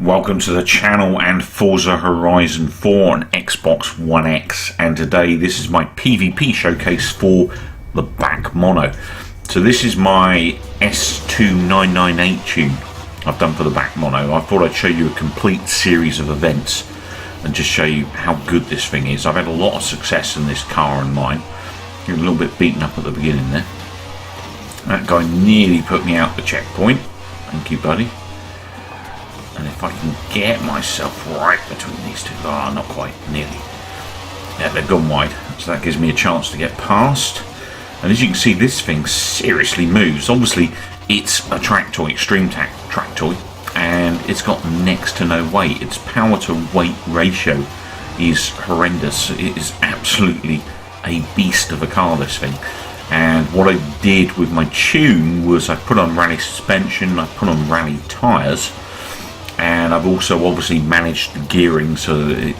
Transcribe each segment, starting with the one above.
Welcome to the channel and Forza Horizon 4 on Xbox One X, and today this is my PvP showcase for the BAC Mono. So this is my S2998 tune I've done for the BAC Mono. I thought I'd show you a complete series of events and just show you how good this thing is. I've had a lot of success in this car and mine. You're a little bit beaten up at the beginning there. That guy nearly put me out the checkpoint. Thank you, buddy. And if I can get myself right between these two, not quite, nearly. Yeah, they've gone wide, so that gives me a chance to get past. And as you can see, this thing seriously moves. Obviously, it's a track toy, extreme track toy, and it's got next to no weight. Its power to weight ratio is horrendous. It is absolutely a beast of a car, this thing. And what I did with my tune was I put on rally suspension, I put on rally tyres, and I've also obviously managed the gearing so that it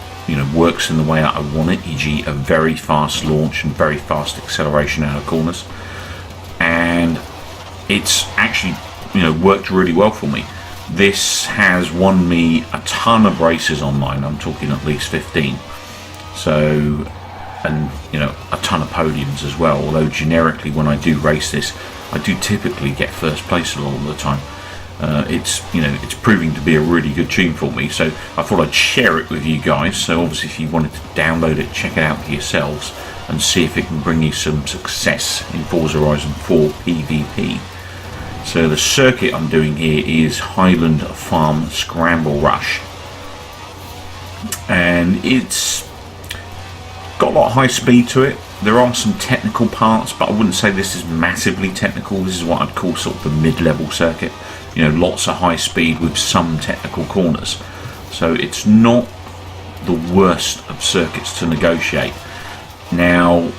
works in the way that I want it, e.g. a very fast launch and very fast acceleration out of corners. And it's actually worked really well for me. This has won me a ton of races online. I'm talking at least 15. So, and a ton of podiums as well, although generically when I do race this I do typically get first place a lot of the time. It's proving to be a really good tune for me, so I thought I'd share it with you guys. So obviously if you wanted to download it, check it out for yourselves and see if it can bring you some success in Forza Horizon 4 PvP. So the circuit I'm doing here is Highland Farm Scramble Rush, and it's got a lot of high speed to it. There are some technical parts, but I wouldn't say this is massively technical. This is what I'd call sort of the mid-level circuit. Lots of high speed with some technical corners. So it's not the worst of circuits to negotiate. Now,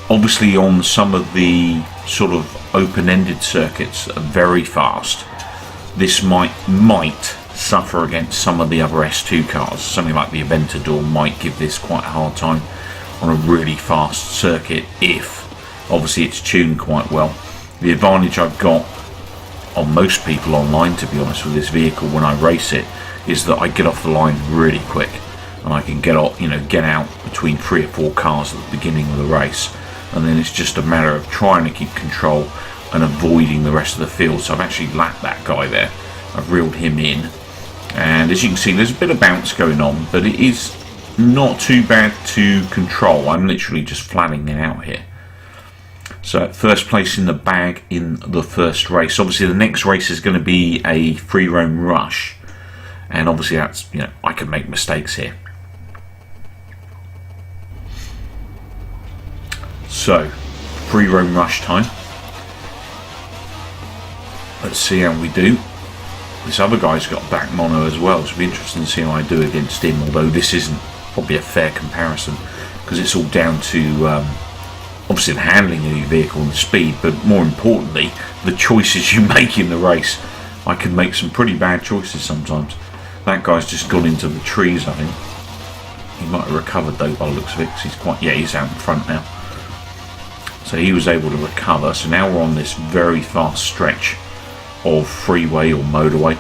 obviously on some of the sort of open-ended circuits that are very fast, this might suffer against some of the other S2 cars. Something like the Aventador might give this quite a hard time on a really fast circuit if obviously it's tuned quite well. The advantage I've got on most people online, to be honest, with this vehicle when I race it, is that I get off the line really quick and I can get out between 3 or 4 cars at the beginning of the race, and then it's just a matter of trying to keep control and avoiding the rest of the field. So I've actually lapped that guy there. I've reeled him in, and as you can see there's a bit of bounce going on, but it is not too bad to control. I'm literally just flattening it out here. So first place in the bag in the first race. Obviously the next race is going to be a free roam rush, and obviously that's, I can make mistakes here. So free roam rush time. Let's see how we do. This other guy's got a BAC Mono as well, so it'll be interesting to see how I do against him, although this isn't probably a fair comparison because it's all down to obviously the handling of your vehicle and the speed, but more importantly the choices you make in the race. I can make some pretty bad choices sometimes. That guy's just gone into the trees, I think. He might have recovered though by the looks of it, because he's out in front now. So he was able to recover. So now we're on this very fast stretch of freeway or motorway,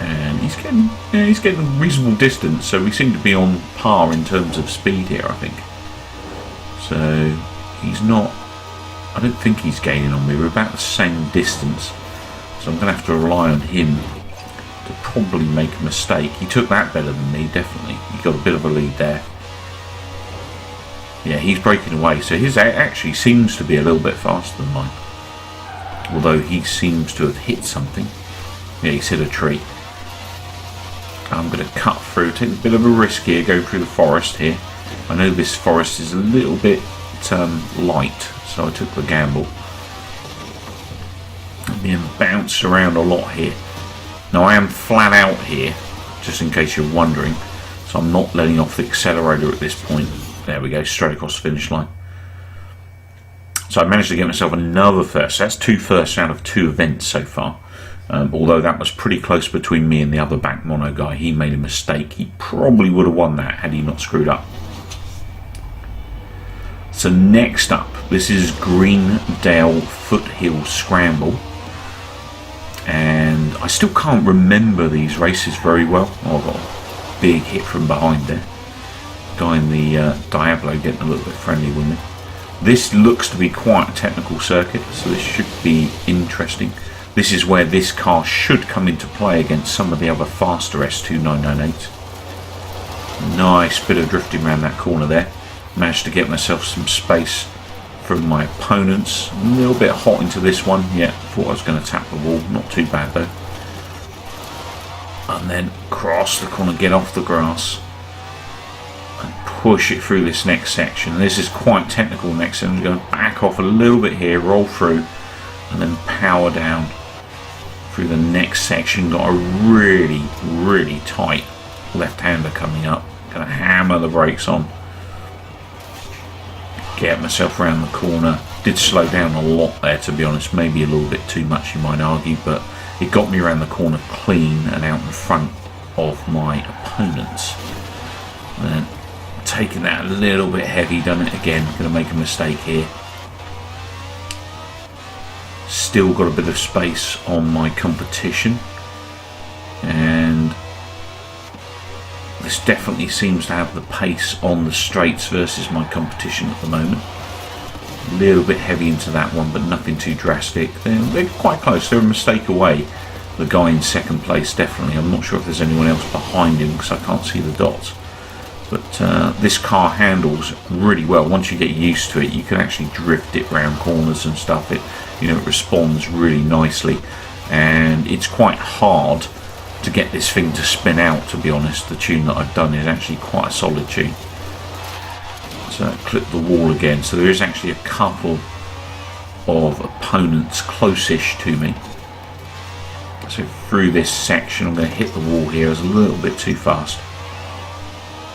and he's getting a reasonable distance, so we seem to be on par in terms of speed here, I think. So he's not, I don't think he's gaining on me. We're about the same distance, so I'm going to have to rely on him to probably make a mistake. He took that better than me, definitely. He got a bit of a lead there. Yeah, he's breaking away, so his actually seems to be a little bit faster than mine, although he seems to have hit something. Yeah, he's hit a tree. I'm going to cut through, take a bit of a risk here, go through the forest here. I know this forest is a little bit light, so I took the gamble. I'm being bounced around a lot here. Now I am flat out here, just in case you're wondering, so I'm not letting off the accelerator at this point. There we go, straight across the finish line. So I managed to get myself another first. That's 2 firsts out of 2 events so far. Although that was pretty close between me and the other BAC Mono guy. He made a mistake. He probably would have won that had he not screwed up. So next up, this is Greendale Foothill Scramble, and I still can't remember these races very well. Oh, I got a big hit from behind there. Guy in the Diablo getting a little bit friendly with me. This looks to be quite a technical circuit, so this should be interesting. This is where this car should come into play against some of the other faster S2998s. Nice bit of drifting around that corner there. Managed to get myself some space from my opponents. A little bit hot into this one. Yeah, thought I was going to tap the wall. Not too bad though. And then cross the corner, get off the grass, and push it through this next section. This is quite technical next section. I'm going to back off a little bit here, roll through, and then power down through the next section. Got a really, really tight left-hander coming up. Going to hammer the brakes on. Get myself around the corner. Did slow down a lot there, to be honest. Maybe a little bit too much, you might argue, but it got me around the corner clean and out in front of my opponents. And then taking that a little bit heavy, done it again. Going to make a mistake here. Still got a bit of space on my competition, and this definitely seems to have the pace on the straights versus my competition at the moment. A little bit heavy into that one, but nothing too drastic. They're quite close. They're a mistake away. The guy in second place, definitely. I'm not sure if there's anyone else behind him because I can't see the dots. But this car handles really well. Once you get used to it, you can actually drift it round corners and stuff. It responds really nicely, and it's quite hard to get this thing to spin out, to be honest. The tune that I've done is actually quite a solid tune. So clip the wall again. So there is actually a couple of opponents close-ish to me. So through this section, I'm going to hit the wall here. It's a little bit too fast.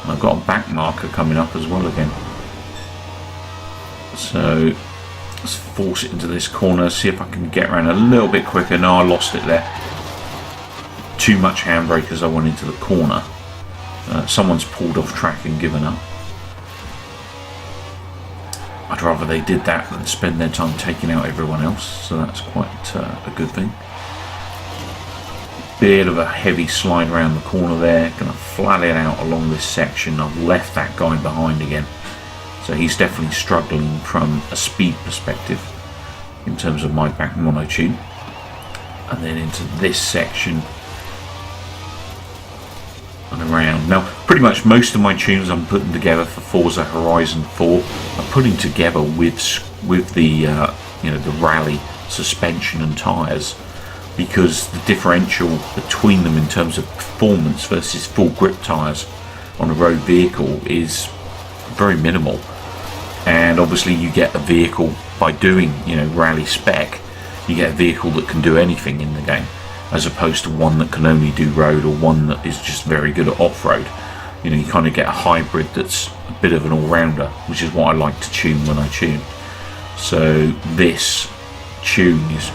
And I've got a back marker coming up as well again. So let's force it into this corner, see if I can get around a little bit quicker. No, I lost it there. Too much handbrake as I went into the corner. Someone's pulled off track and given up. I'd rather they did that than spend their time taking out everyone else, so that's quite a good thing. Bit of a heavy slide around the corner there. Going to flat it out along this section. I've left that guy behind again, so he's definitely struggling from a speed perspective in terms of my BAC Mono tune. And then into this section and around. Now, pretty much most of my tunes I'm putting together for Forza Horizon 4. I'm putting together with the the rally suspension and tyres, because the differential between them in terms of performance versus full grip tyres on a road vehicle is very minimal. And obviously you get a vehicle by doing rally spec, you get a vehicle that can do anything in the game, as opposed to one that can only do road, or one that is just very good at off-road. You kind of get a hybrid that's a bit of an all-rounder, which is what I like to tune when I tune. So this tune is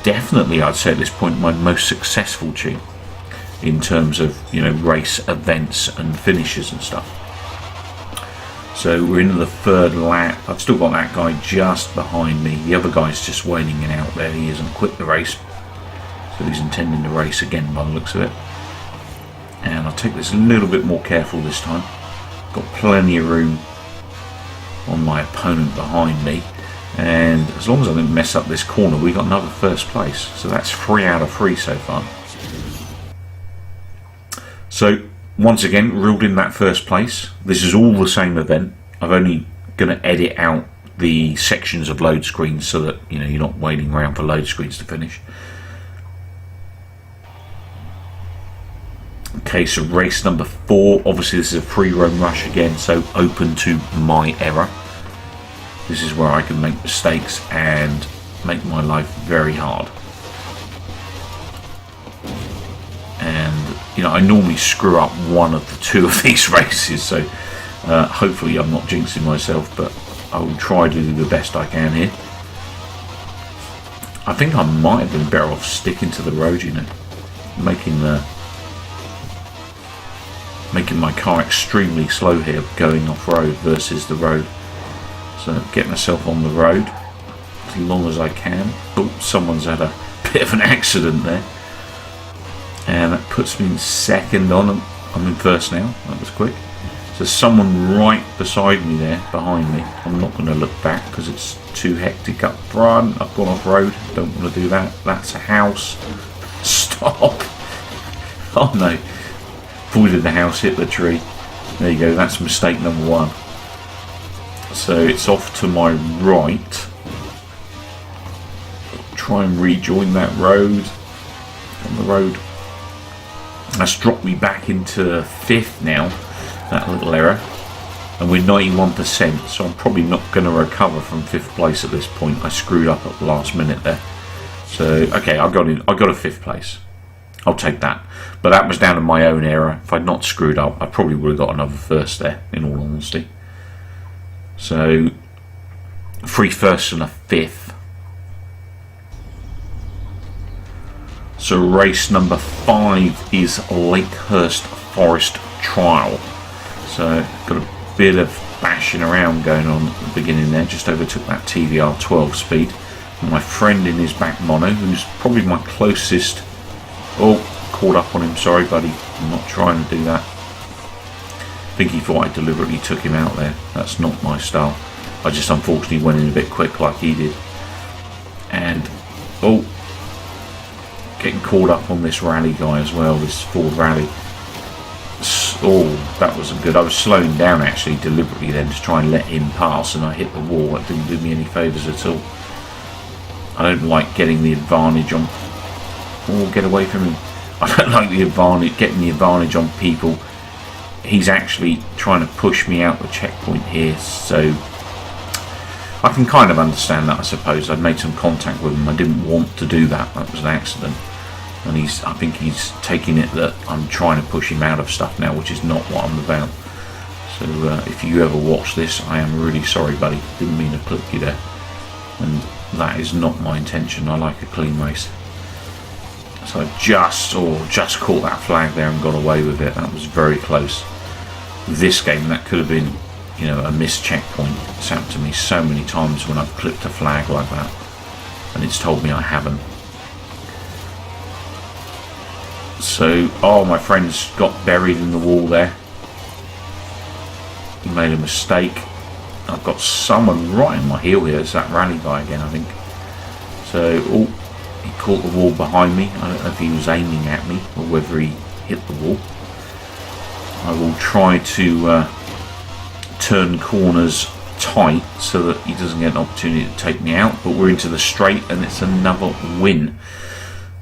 definitely, I'd say at this point, my most successful tune in terms of race events and finishes and stuff. So we're into the third lap. I've still got that guy just behind me. The other guy's just waiting it out there. He hasn't quit the race, so he's intending to race again by the looks of it. And I'll take this a little bit more careful this time. Got plenty of room on my opponent behind me, and as long as I didn't mess up this corner, we got another first place. So that's 3 out of 3 so far. So once again, ruled in that first place. This is all the same event. I'm only going to edit out the sections of load screens so that you're not waiting around for load screens to finish. Okay, so race number 4. Obviously this is a free roam rush again, so open to my error. This is where I can make mistakes and make my life very hard. And I normally screw up one of the 2 of these races, so hopefully I'm not jinxing myself, but I will try to do the best I can here. I think I might have been better off sticking to the road, making my car extremely slow here going off-road versus the road. So get myself on the road as long as I can. Oh, someone's had a bit of an accident there, and that puts me in second on. I'm in first now. That was quick. So someone right beside me there, behind me. I'm not going to look back because it's too hectic up front. I've gone off road. Don't want to do that. That's a house. Stop. Oh no. Avoided the house, hit the tree. There you go. That's mistake number one. So it's off to my right. Try and rejoin that road. On the road. That's dropped me back into fifth now. That little error. And we're 91%, so I'm probably not going to recover from fifth place at this point. I screwed up at the last minute there. So okay, I got a fifth place. I'll take that. But that was down to my own error. If I'd not screwed up, I probably would have got another first there, in all honesty. So 3 firsts and a fifth. So race number 5 is Lakehurst Forest Trial. So got a bit of bashing around going on at the beginning there. Just overtook that TVR 12 speed. And my friend in his back mono, who's probably my closest. Oh, caught up on him. Sorry, buddy. I'm not trying to do that. I think he thought I deliberately took him out there. That's not my style. I just unfortunately went in a bit quick like he did. And, oh, getting caught up on this rally guy as well, this Ford rally. Oh, that wasn't good. I was slowing down actually deliberately then to try and let him pass, and I hit the wall. It didn't do me any favours at all. I don't like getting the advantage on... Oh, get away from him. I don't like getting the advantage on people. He's actually trying to push me out the checkpoint here, so I can kind of understand that, I suppose. I made some contact with him. I didn't want to do that. That was an accident. And I think he's taking it that I'm trying to push him out of stuff now, which is not what I'm about. So if you ever watch this, I am really sorry, buddy. Didn't mean to clip you there. And that is not my intention. I like a clean race. So I just caught that flag there and got away with it. That was very close. This game, that could have been, you know, a missed checkpoint. It's happened to me so many times when I've clipped a flag like that, and it's told me I haven't. So, oh, my friend's got buried in the wall there. He made a mistake. I've got someone right in my heel here. It's that rally guy again, I think. So, oh, he caught the wall behind me. I don't know if he was aiming at me or whether he hit the wall. I will try to turn corners tight so that he doesn't get an opportunity to take me out. But we're into the straight and it's another win.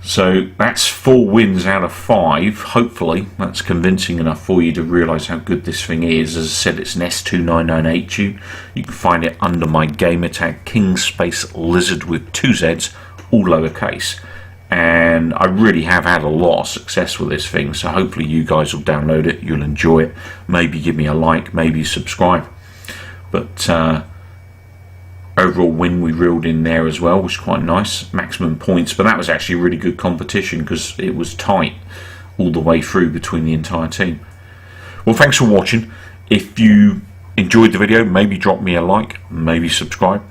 So that's 4 wins out of 5. Hopefully that's convincing enough for you to realise how good this thing is. As I said, it's an S2998 tube. You can find it under my gamer tag King Space Lizard with 2 Z's, all lowercase. And I really have had a lot of success with this thing, so hopefully you guys will download it, you'll enjoy it, maybe give me a like, maybe subscribe. But overall win we reeled in there as well, which was quite nice. Maximum points, but that was actually a really good competition because it was tight all the way through between the entire team. Well, thanks for watching. If you enjoyed the video, maybe drop me a like, maybe subscribe,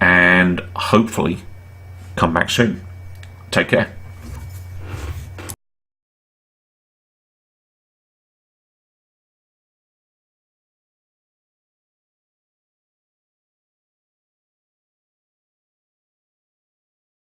and hopefully come back soon. Take care.